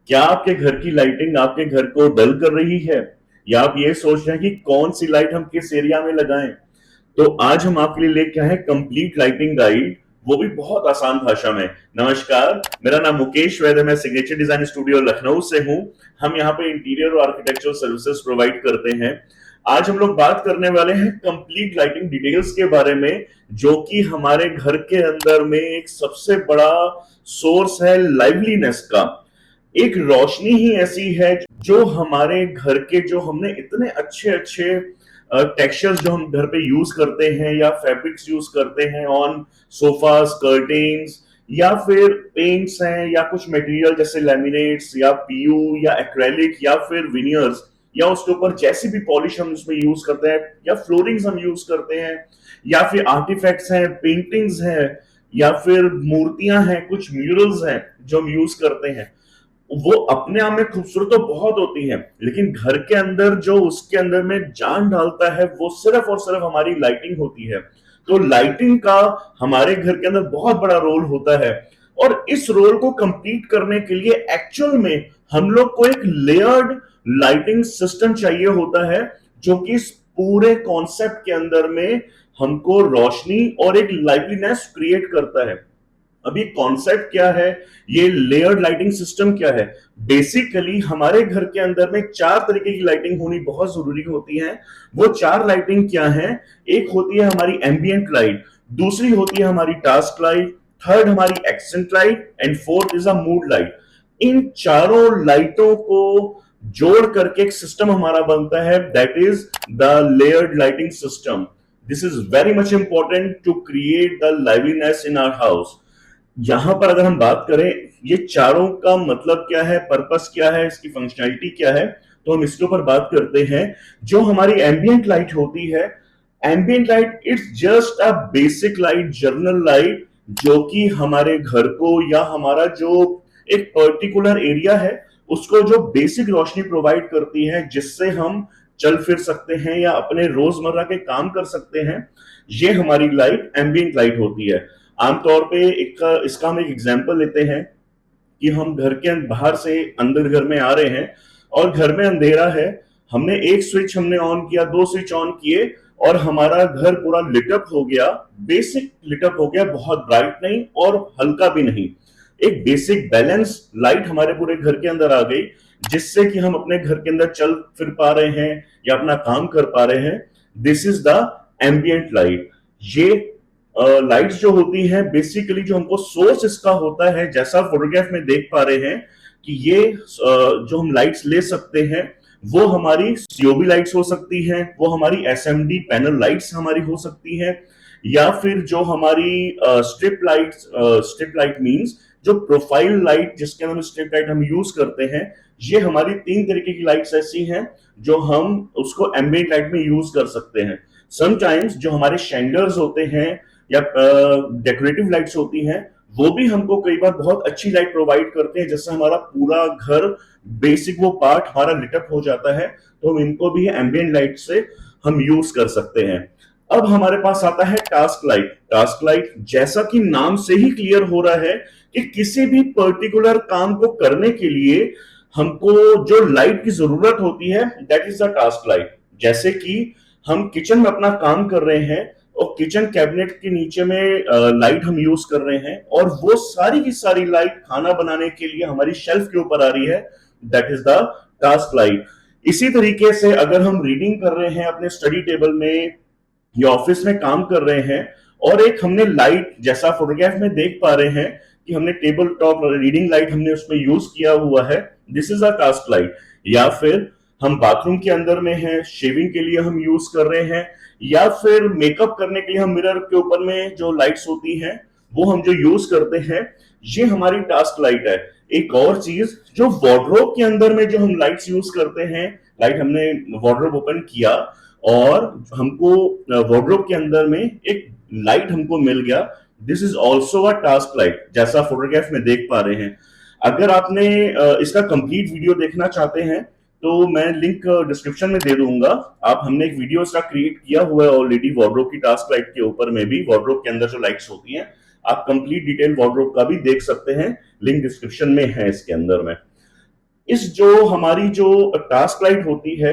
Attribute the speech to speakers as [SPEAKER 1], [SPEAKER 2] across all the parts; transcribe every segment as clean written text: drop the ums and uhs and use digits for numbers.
[SPEAKER 1] क्या आपके घर की लाइटिंग आपके घर को डल कर रही है, या आप ये सोच रहे हैं कि कौन सी लाइट हम किस एरिया में लगाएं? तो आज हम आपके लिए लेके आए हैं कंप्लीट लाइटिंग गाइड, वो भी बहुत आसान भाषा में। नमस्कार, मेरा नाम मुकेश वैद है, मैं सिग्नेचर डिजाइन स्टूडियो लखनऊ से हूं। हम यहाँ पे इंटीरियर और आर्किटेक्चरल सर्विसेज प्रोवाइड करते हैं। आज हम लोग बात करने वाले हैं कंप्लीट लाइटिंग डिटेल्स के बारे में, जो कि हमारे घर के अंदर में एक सबसे बड़ा सोर्स है लाइवलीनेस का। एक रोशनी ही ऐसी है जो हमारे घर के, जो हमने इतने अच्छे अच्छे टेक्सचर्स जो हम घर पे यूज करते हैं या फैब्रिक्स यूज करते हैं ऑन सोफास, कर्टेन्स, या फिर पेंट्स हैं, या कुछ मटेरियल जैसे लैमिनेट्स या पीयू या एक्रेलिक या फिर विनियर्स, या उसके ऊपर जैसी भी पॉलिश हम उसमें यूज करते हैं, या फ्लोरिंग्स हम यूज करते हैं, या फिर आर्टिफैक्ट्स हैं, पेंटिंग्स हैं, या फिर मूर्तियां हैं, कुछ म्यूरल्स हैं जो हम यूज करते हैं। वो अपने आप में खूबसूरत तो बहुत होती है, लेकिन घर के अंदर जो उसके अंदर में जान डालता है वो सिर्फ और सिर्फ हमारी लाइटिंग होती है। तो लाइटिंग का हमारे घर के अंदर बहुत बड़ा रोल होता है, और इस रोल को कंप्लीट करने के लिए एक्चुअल में हम लोग को एक लेयर्ड लाइटिंग सिस्टम चाहिए होता है, जो कि इस पूरे कॉन्सेप्ट के अंदर में हमको रोशनी और एक लाइवलीनेस क्रिएट करता है। अभी कॉन्सेप्ट क्या है, ये लेयर्ड लाइटिंग सिस्टम क्या है? बेसिकली हमारे घर के अंदर में चार तरीके की लाइटिंग होनी बहुत जरूरी होती है। वो चार लाइटिंग क्या है? एक होती है हमारी एम्बियंट लाइट, दूसरी होती है हमारी टास्क लाइट, थर्ड हमारी accent light, and fourth is a mood light. इन चारों लाइटों को जोड़ करके एक सिस्टम हमारा बनता है, that is the layered lighting system. This is very much important to create the liveliness in our house. यहां पर अगर हम बात करें ये चारों का मतलब क्या है, पर्पस क्या है, इसकी फंक्शनैलिटी क्या है, तो हम इसके ऊपर बात करते हैं। जो हमारी एम्बियंट लाइट होती है, ambient light it's just a basic light, journal light, जो कि हमारे घर को या हमारा जो एक पर्टिकुलर एरिया है उसको जो बेसिक रोशनी प्रोवाइड करती है, जिससे हम चल फिर सकते हैं या अपने रोजमर्रा के काम कर सकते हैं। ये हमारी लाइट एम्बियंट लाइट होती है। आमतौर पे इसका हम एक एग्जांपल लेते हैं कि हम घर के बाहर से अंदर घर में आ रहे हैं और घर में अंधेरा है। हमने एक स्विच हमने ऑन किया, दो स्विच ऑन किए, और हमारा घर पूरा लिटअप हो गया। बेसिक लिटअप हो गया, बहुत ब्राइट नहीं और हल्का भी नहीं। एक बेसिक बैलेंस लाइट हमारे पूरे घर के अंदर आ गई, जिससे कि हम अपने घर के अंदर चल फिर पा रहे हैं या अपना काम कर पा रहे हैं। This is the ambient light. ये लाइट्स जो होती हैं, बेसिकली जो हमको सोर्स इसका होता है, जैसा फोटोग्राफ में देख पा रहे हैं कि ये जो हम लाइट्स ले सकते हैं, वो हमारी सीओबी लाइट्स हो सकती हैं, वो हमारी एसएमडी पैनल लाइट्स हमारी हो सकती हैं, या फिर जो हमारी स्ट्रिप लाइट मींस जो प्रोफाइल लाइट, जिसके अंदर स्ट्रिप लाइट हम यूज करते हैं। ये हमारी तीन तरीके की लाइट्स ऐसी हैं जो हम उसको एम्बिएंट लाइट में यूज कर सकते हैं। समटाइम्स जो हमारे शैंडर्स होते हैं या डेकोरेटिव लाइट्स होती हैं, वो भी हमको कई बार बहुत अच्छी लाइट प्रोवाइड करते हैं, जिससे हमारा पूरा घर बेसिक वो पार्ट हमारा लिटअप हो जाता है। तो हम इनको भी एम्बियंट लाइट से हम यूज कर सकते हैं। अब हमारे पास आता है टास्क लाइट। टास्क लाइट जैसा कि नाम से ही क्लियर हो रहा है कि किसी भी पर्टिकुलर काम को करने के लिए हमको जो लाइट की जरूरत होती है, that is the task light. जैसे कि हम किचन में अपना काम कर रहे हैं और किचन कैबिनेट के नीचे में लाइट हम यूज कर रहे हैं, और वो सारी की सारी लाइट खाना बनाने के लिए हमारी शेल्फ के ऊपर आ रही है, that is the task light. इसी तरीके से अगर हम रीडिंग कर रहे हैं अपने स्टडी टेबल में या ऑफिस में काम कर रहे हैं, और एक हमने लाइट, जैसा फोटोग्राफ में देख पा रहे हैं कि हमने टेबल टॉप रीडिंग लाइट हमने उसमें यूज किया हुआ है, this is a task light. या फिर हम बाथरूम के अंदर में हैं, शेविंग के लिए हम यूज कर रहे हैं, या फिर मेकअप करने के लिए हम मिरर के ऊपर में जो लाइट्स होती हैं वो हम जो यूज करते हैं, ये हमारी टास्क लाइट है। एक और चीज, जो वार्डरोब के अंदर में जो हम लाइट्स यूज करते हैं, लाइट हमने वार्डरोब ओपन किया और हमको वार्डरोब के अंदर में एक लाइट हमको मिल गया, this is also a task light, जैसा फोटोग्राफ में देख पा रहे हैं। अगर आपने इसका कंप्लीट वीडियो देखना चाहते हैं तो मैं लिंक डिस्क्रिप्शन में दे दूंगा। आप हमने एक वीडियो इसका क्रिएट किया हुआ है ऑलरेडी, वार्डरोब की टास्क लाइट के ऊपर में भी, वार्डरोब के अंदर जो लाइट्स होती हैं, आप कंप्लीट डिटेल वार्डरोब का भी देख सकते हैं, लिंक डिस्क्रिप्शन में है इसके अंदर में। इस जो हमारी जो टास्क लाइट होती है,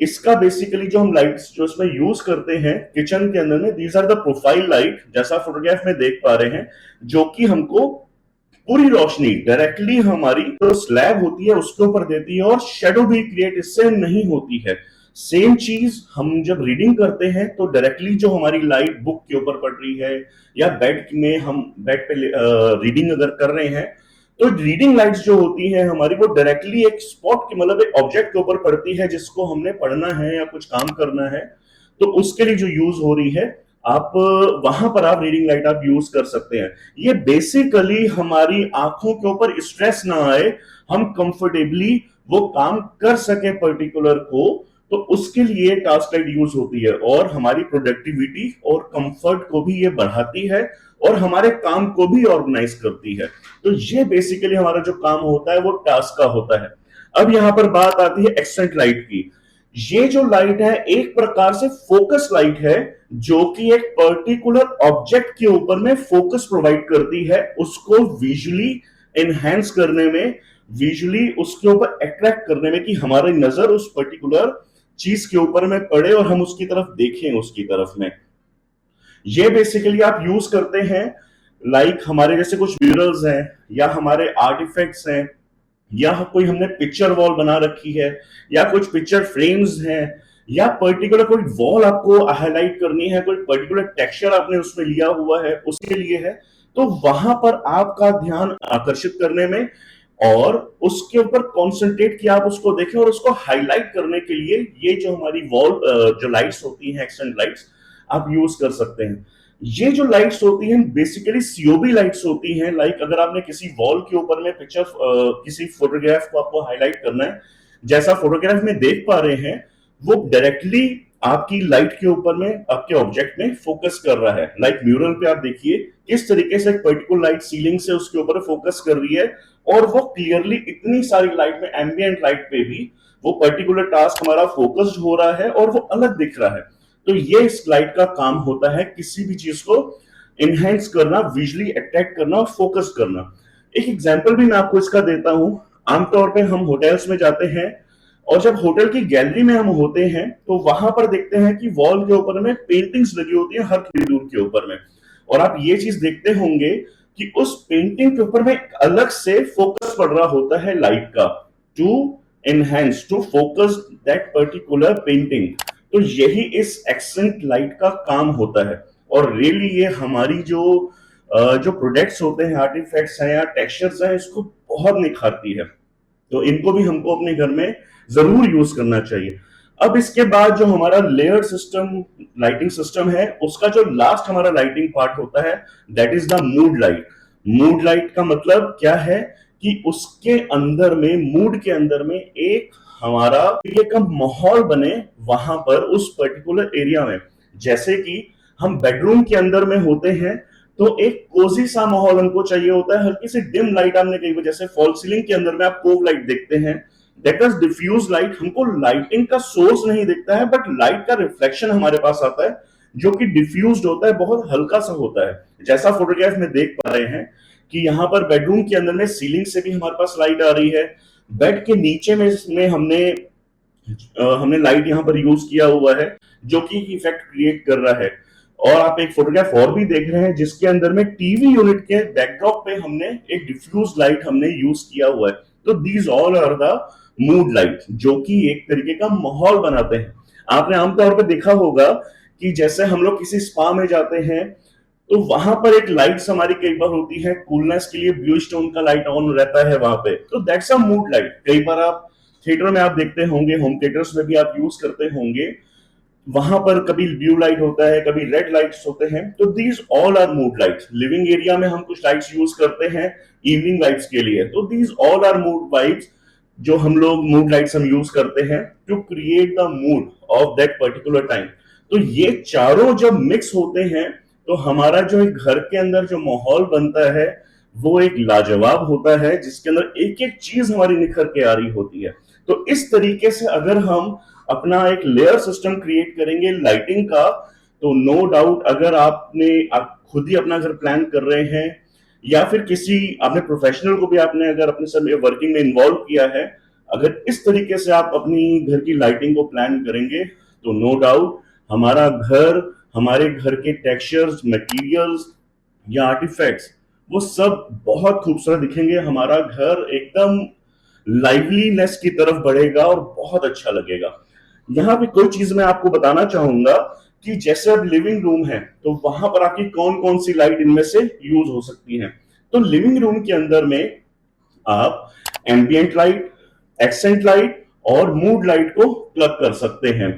[SPEAKER 1] इसका बेसिकली जो हम लाइट्स जो इसमें यूज करते हैं किचन के अंदर में, these are the profile light, जैसा फोटोग्राफ में देख पा रहे हैं, जो कि हमको पूरी रोशनी डायरेक्टली हमारी जो स्लैब होती है उसके ऊपर देती है, और शेडो भी क्रिएट इससे नहीं होती है। सेम चीज हम जब रीडिंग करते हैं तो डायरेक्टली जो हमारी लाइट बुक के ऊपर पड़ रही है, या बेड में हम बेड पे रीडिंग अगर कर रहे हैं, तो रीडिंग लाइट्स जो होती हैं हमारी, वो डायरेक्टली एक स्पॉट की मतलब एक ऑब्जेक्ट के ऊपर पड़ती है जिसको हमने पढ़ना है या कुछ काम करना है, तो उसके लिए जो यूज हो रही है, आप वहां पर आप रीडिंग लाइट आप यूज कर सकते हैं। ये बेसिकली हमारी आंखों के ऊपर स्ट्रेस ना आए, हम कंफर्टेबली वो काम कर सके पर्टिकुलर को, तो उसके लिए टास्क लाइट यूज होती है, और हमारी प्रोडक्टिविटी और कंफर्ट को भी ये बढ़ाती है, और हमारे काम को भी ऑर्गेनाइज करती है। तो ये बेसिकली हमारा जो काम होता है वो टास्क का होता है। अब यहां पर बात आती है एक्सेंट लाइट की। ये जो लाइट है एक प्रकार से फोकस लाइट है, जो कि एक पर्टिकुलर ऑब्जेक्ट के ऊपर में फोकस प्रोवाइड करती है, उसको विजुअली एनहेंस करने में, विजुअली उसके ऊपर अट्रैक्ट करने में, कि हमारी नजर उस पर्टिकुलर चीज के ऊपर में पड़े और हम उसकी तरफ देखें, उसकी तरफ में। ये बेसिकली आप यूज करते हैं लाइक हमारे जैसे कुछ म्यूरल्स हैं, या हमारे आर्टिफैक्ट्स हैं, या कोई हमने पिक्चर वॉल बना रखी है, या कुछ पिक्चर फ्रेम्स हैं, या पर्टिकुलर कोई वॉल आपको हाईलाइट करनी है, कोई पर्टिकुलर टेक्सचर आपने उसमें लिया हुआ है, उसके लिए है, तो वहां पर आपका ध्यान आकर्षित करने में और उसके ऊपर कॉन्सेंट्रेट किया, आप उसको देखें और उसको हाईलाइट करने के लिए ये जो हमारी वॉल जो लाइट्स होती हैं, एक्सेंट लाइट्स, आप यूज कर सकते हैं। ये जो लाइट्स होती हैं बेसिकली सीओबी लाइट्स होती हैं। लाइक अगर आपने किसी वॉल के ऊपर में पिक्चर किसी फोटोग्राफ को आपको हाईलाइट करना है, जैसा फोटोग्राफ में देख पा रहे हैं, वो डायरेक्टली आपकी लाइट के ऊपर में आपके ऑब्जेक्ट में फोकस कर रहा है। लाइक म्यूरल पे आप देखिए किस तरीके से एक पर्टिकुलर लाइट सीलिंग से उसके ऊपर फोकस कर रही है, और वो क्लियरली इतनी सारी लाइट में, एम्बिएंट लाइट पे भी वो पर्टिकुलर टास्क हमारा फोकस्ड हो रहा है और वो अलग दिख रहा है। तो ये इस लाइट का काम होता है, किसी भी चीज को इनहेंस करना, विजुअली अट्रैक्ट करना और फोकस करना। एक एग्जांपल भी मैं आपको इसका देता हूं। आमतौर पे हम होटल्स में जाते हैं, और जब होटल की गैलरी में हम होते हैं तो वहां पर देखते हैं कि वॉल के ऊपर में पेंटिंग्स लगी होती है हर थोड़ी दूर के ऊपर में, और आप ये चीज देखते होंगे कि उस पेंटिंग के ऊपर में एक अलग से फोकस पड़ रहा होता है लाइट का, to enhance, to focus that particular painting. तो यही इस एक्सेंट लाइट का काम होता है, और रियली ये हमारी जो प्रोडक्ट्स होते हैं, आर्टिफैक्ट्स हैं या टेक्सचर्स हैं, इसको बहुत निखारती है। तो इनको भी हमको अपने घर में जरूर यूज करना चाहिए। अब इसके बाद जो हमारा लेयर सिस्टम, लाइटिंग सिस्टम है, उसका जो लास्ट हमारा लाइटिंग पार्ट होता है, that is the mood light. Mood light का मतलब क्या है कि उसके अंदर में, मूड के अंदर में एक हमारा ये का माहौल बने वहां पर उस पर्टिकुलर एरिया में। जैसे कि हम बेडरूम के अंदर में होते हैं तो एक कोजी सा माहौल हमको चाहिए होता है, हल्की सी डिम लाइट, आपने कई बार जैसे फॉल सीलिंग के अंदर में आप कोव लाइट देखते हैं, दैट इज डिफ्यूज लाइट। हमको लाइटिंग का सोर्स नहीं दिखता है, बट लाइट का रिफ्लेक्शन हमारे पास आता है जो कि डिफ्यूज्ड होता है, बहुत हल्का सा होता है। जैसा फोटोग्राफ में देख पा रहे हैं कि यहाँ पर बेडरूम के अंदर में सीलिंग से भी हमारे पास लाइट आ रही है, बेड के नीचे में हमने लाइट यहाँ पर यूज किया हुआ है जो कि इफेक्ट क्रिएट कर रहा है। और आप एक फोटोग्राफ और भी देख रहे हैं जिसके अंदर में टीवी यूनिट के बैकड्रॉप पे हमने एक डिफ्यूज लाइट हमने यूज किया हुआ है। तो these all are the mood light, जो कि एक तरीके का माहौल बनाते हैं। आपने आमतौर पर देखा होगा कि जैसे हम लोग किसी स्पा में जाते हैं तो वहां पर एक लाइट्स हमारी कई बार होती है कूलनेस के लिए, ब्लू स्टोन का लाइट ऑन रहता है वहां पे, तो दैट्स अ मूड लाइट। कई बार आप थिएटर में आप देखते होंगे, होम थिएटर्स में भी आप यूज करते होंगे, वहां पर कभी ब्लू लाइट होता है, कभी रेड लाइट्स होते हैं। तो these all are mood lights. Living area में हम कुछ लाइट्स यूज करते हैं इवनिंग लाइट्स के लिए, तो these all are mood vibes, जो हम लोग मूड लाइट्स हम यूज करते हैं to create the mood of that particular time. तो ये चारों जब मिक्स होते हैं तो हमारा जो एक घर के अंदर जो माहौल बनता है वो एक लाजवाब होता है, जिसके अंदर एक एक चीज हमारी निखर के आ रही होती है। तो इस तरीके से अगर हम अपना एक लेयर सिस्टम क्रिएट करेंगे लाइटिंग का, तो नो डाउट अगर आप खुद ही अपना घर प्लान कर रहे हैं, या फिर किसी आपने प्रोफेशनल को भी आपने अगर अपने सब वर्किंग में इन्वॉल्व किया है, अगर इस तरीके से आप अपनी घर की लाइटिंग को प्लान करेंगे तो नो डाउट हमारा घर, हमारे घर के टेक्सचर्स, मटेरियल्स या आर्टिफैक्ट्स वो सब बहुत खूबसूरत दिखेंगे। हमारा घर एकदम लाइवलीनेस की तरफ बढ़ेगा और बहुत अच्छा लगेगा। यहाँ पे कोई चीज मैं आपको बताना चाहूंगा कि जैसे अब लिविंग रूम है तो वहां पर आपकी कौन कौन सी लाइट इनमें से यूज हो सकती है। तो लिविंग रूम के अंदर में आप एम्बियंट लाइट, एक्सेंट लाइट और मूड लाइट को प्लग कर सकते हैं।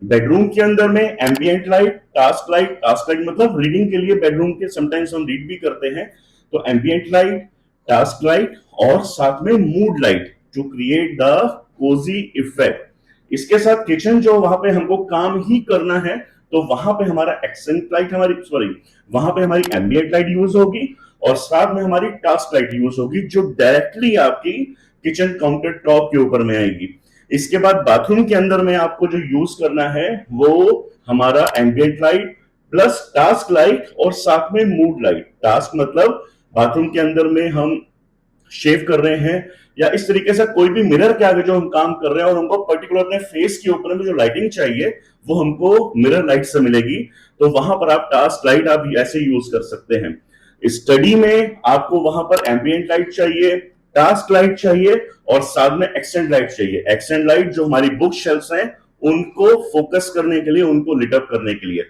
[SPEAKER 1] बेडरूम के अंदर में एम्बियंट लाइट, टास्क लाइट मतलब रीडिंग के लिए बेडरूम के समटाइम्स हम रीड भी करते हैं, तो एम्बियंट लाइट, टास्क लाइट और साथ में mood light to create the cosy effect. इसके साथ किचन जो वहां पे हमको काम ही करना है तो वहां पे हमारा एक्सेंट लाइट, वहां पे हमारी एम्बियंट लाइट यूज होगी और साथ में हमारी टास्क लाइट यूज होगी जो डायरेक्टली आपकी किचन काउंटर टॉप के ऊपर में आएगी। इसके बाद बाथरूम के अंदर में आपको जो यूज करना है वो हमारा ambient light plus task light और साथ में मूड लाइट। टास्क मतलब बाथरूम के अंदर में हम शेव कर रहे हैं या इस तरीके से कोई भी मिरर के आगे जो हम काम कर रहे हैं और हमको पर्टिकुलर अपने फेस के ऊपर में जो लाइटिंग चाहिए वो हमको मिरर लाइट से मिलेगी, तो वहां पर आप टास्क लाइट आप ऐसे यूज कर सकते हैं। स्टडी में आपको वहां पर एम्बियंट लाइट चाहिए, टास्क लाइट चाहिए और साथ में एक्सेंट लाइट चाहिए। एक्सेंट लाइट जो हमारी बुक शेल्फ्स हैं उनको फोकस करने के लिए, उनको लिट अप करने के लिए।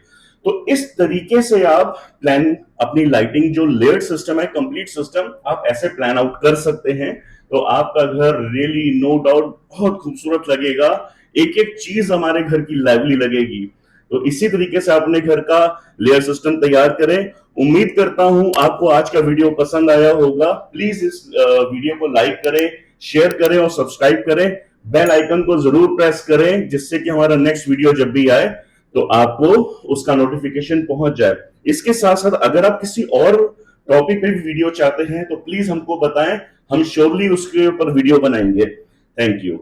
[SPEAKER 1] तो इस तरीके से आप प्लान अपनी लाइटिंग जो लेयर्ड सिस्टम है, कंप्लीट सिस्टम आप ऐसे प्लान आउट कर सकते हैं तो आपका घर रियली नो डाउट बहुत खूबसूरत लगेगा। एक एक चीज हमारे घर की लाइवली लगेगी। तो इसी तरीके से अपने घर का लेयर सिस्टम तैयार करें। उम्मीद करता हूं आपको आज का वीडियो पसंद आया होगा। प्लीज इस वीडियो को लाइक करें, शेयर करें और सब्सक्राइब करें। बेल आइकन को जरूर प्रेस करें जिससे कि हमारा नेक्स्ट वीडियो जब भी आए तो आपको उसका नोटिफिकेशन पहुंच जाए। इसके साथ साथ अगर आप किसी और टॉपिक पे भी वीडियो चाहते हैं तो प्लीज हमको बताएं, हम श्योरली उसके ऊपर वीडियो बनाएंगे। Thank you.